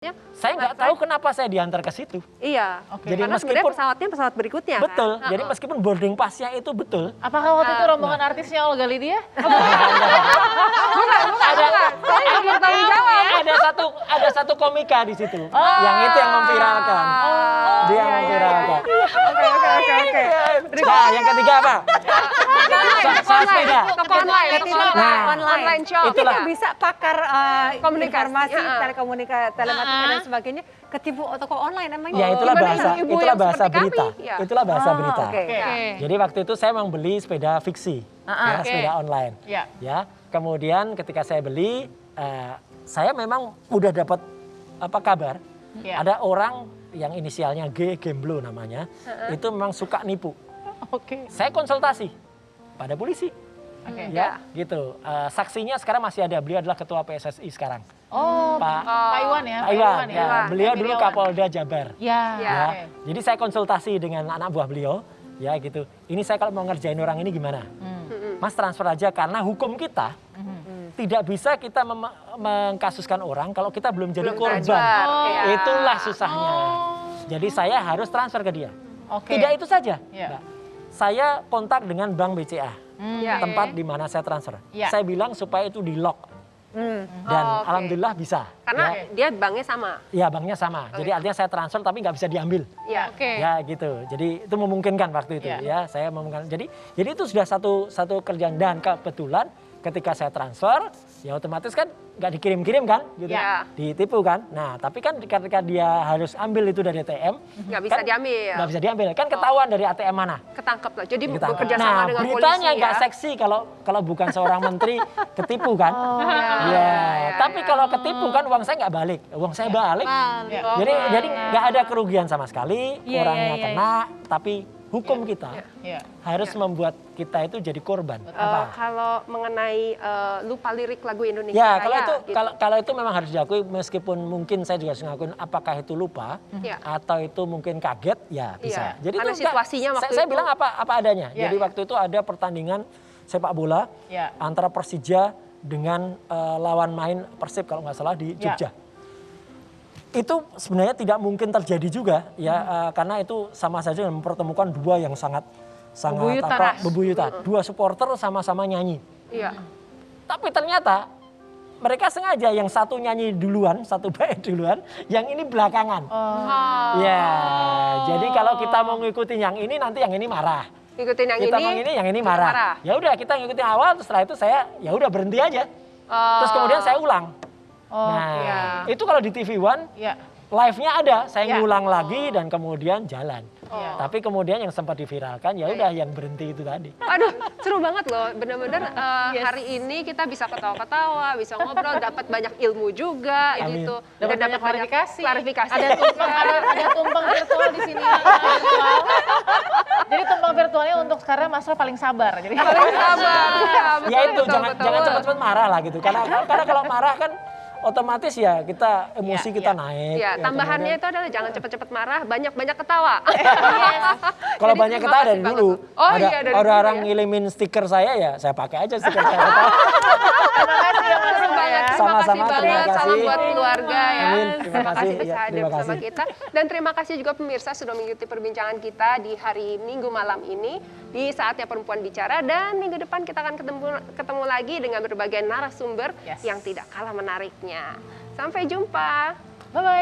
Ya, Saya nggak tahu kenapa saya diantar ke situ. Iya. Jadi Karena sebenarnya meskipun pesawatnya pesawat berikutnya. betul, Kan? jadi meskipun boarding passnya itu betul, Apakah waktu itu rombongan artisnya Olga Lydia? ada satu komika di situ, yang itu yang memviralkan. Dia memviralkan. Oke. Nah, yang ketiga apa? Soal sepeda. Toko online. Online shop. Itulah. Itu bisa pakar Komunikasi. informasi, Ya. telematika dan sebagainya ketipu toko online emangnya. Ya itulah Gimana bahasa, ibu-ibu itulah yang bahasa seperti kami? berita. Ya. Itulah bahasa berita. Oke. Jadi waktu itu saya memang beli sepeda fiksi, ya, sepeda online. Ya. Ya, kemudian ketika saya beli, saya memang udah dapat kabar. Ya. Ada orang yang inisialnya G, Gemblo namanya, itu memang suka nipu. Oke. Saya konsultasi pada polisi. Oke. Ya, gitu. Saksinya sekarang masih ada. Beliau adalah ketua PSSI sekarang. Oh, Pak Pak Iwan ya? Pak Iwan, ya. Iwan. Beliau dulu Iryawan. Kapolda Jabar. Ya. Ya. Ya. Oke. Jadi saya konsultasi dengan anak buah beliau, ya gitu. Ini saya kalau mau ngerjain orang ini gimana? Mas transfer aja karena hukum kita tidak bisa kita mengkasuskan orang kalau kita belum jadi Belum korban. transfer, iya. Itulah susahnya. Jadi saya harus transfer ke dia. Oke. Tidak itu saja. Ya. Mbak. Saya kontak dengan Bank BCA, Ya. tempat di mana saya transfer. Ya. Saya bilang supaya itu di lock. Dan Oh, oke. alhamdulillah bisa. Karena Ya. dia banknya sama. Ya, banknya sama. Jadi artinya saya transfer tapi nggak bisa diambil. Iya. Oke. Ya gitu. Jadi itu memungkinkan waktu itu Ya. ya. Saya memungkinkan. Jadi itu sudah satu kerjaan dan kebetulan ketika saya transfer ya otomatis kan nggak dikirim-kirim kan gitu. Ya. Ditipu kan. Nah, tapi kan ketika dia harus ambil itu dari ATM Nggak bisa kan diambil. Nggak bisa diambil. Kan ketahuan dari ATM mana. Ketangkep lah. Jadi Kita- bekerja sama nah, dengan polisi beritanya nggak ya. seksi kalau bukan seorang menteri ketipu kan. ya, Tapi kalau ketipu kan uang saya nggak balik. Uang saya balik. Ya. Jadi nggak ada kerugian sama sekali, Iya, orangnya iya, iya. kena, tapi hukum kita Ya. harus membuat kita itu jadi korban. Kalau mengenai lupa lirik lagu Indonesia Ya, Raya, gitu. kalau itu memang harus diakui meskipun mungkin saya juga harus ngakuin apakah itu lupa Ya. atau itu mungkin kaget, ya bisa. Iya, karena itu enggak, situasinya waktu saya itu- bilang apa adanya. Ya. Jadi waktu itu ada pertandingan sepak bola Ya. antara Persija dengan lawan main Persib kalau nggak salah di Ya. Jogja. Itu sebenarnya tidak mungkin terjadi juga ya karena itu sama saja dengan mempertemukan dua yang sangat Bebuyutan. bebuyutan. Dua supporter sama-sama nyanyi. Iya. Tapi ternyata mereka sengaja yang satu nyanyi duluan, satu bait duluan, yang ini belakangan. Ya, jadi kalau kita mau ngikutin yang ini nanti yang ini marah. Ikutin yang Kita ini. mau ini yang ini kita marah. Ya udah kita ngikutin awal terus setelah itu saya ya udah berhenti aja. Terus kemudian saya ulang. Nah, iya. itu kalau di TV One Ya. live-nya ada, saya Ya. ngulang lagi dan kemudian jalan. Ya. Tapi kemudian yang sempat diviralkan ya udah yang berhenti itu tadi. Aduh, seru banget loh. Bener-bener Yes. hari ini kita bisa ketawa-ketawa, bisa ngobrol, dapat banyak ilmu juga Amin. gitu. Dapat banyak klarifikasi. Klarifikasi. Ada tumpeng virtual di sini. Virtual. Jadi tumpeng virtualnya untuk sekarang Mas Roy paling sabar. Jadi Paling sabar. Ya, betul, Ya itu betul, jangan betul. cepat-cepat marah lah gitu. Karena kalau marah kan otomatis ya kita emosi Ya, kita ya. naik. Ya, ya, tambahannya itu adalah jangan cepat-cepat marah, banyak-banyak ketawa. Kalau Jadi banyak terima ketawa kasih dari banget dulu. tuh. Oh ada iya, dari ada dulu orang ya. ngirimin stiker saya ya saya pakai aja stiker saya ketawa. terima kasih ya Mas Seru Roy banget. ya. Terima Sama-sama, kasih terima banget. Salam kasih. buat keluarga ya. Amin, terima kasih. bisa Ya, hadir terima bersama kasih. kita. Dan terima kasih juga pemirsa sudah mengikuti perbincangan kita di hari Minggu malam ini di Saatnya Perempuan Bicara, dan minggu depan kita akan ketemu lagi dengan berbagai narasumber Yes. yang tidak kalah menariknya. Sampai jumpa. Bye-bye.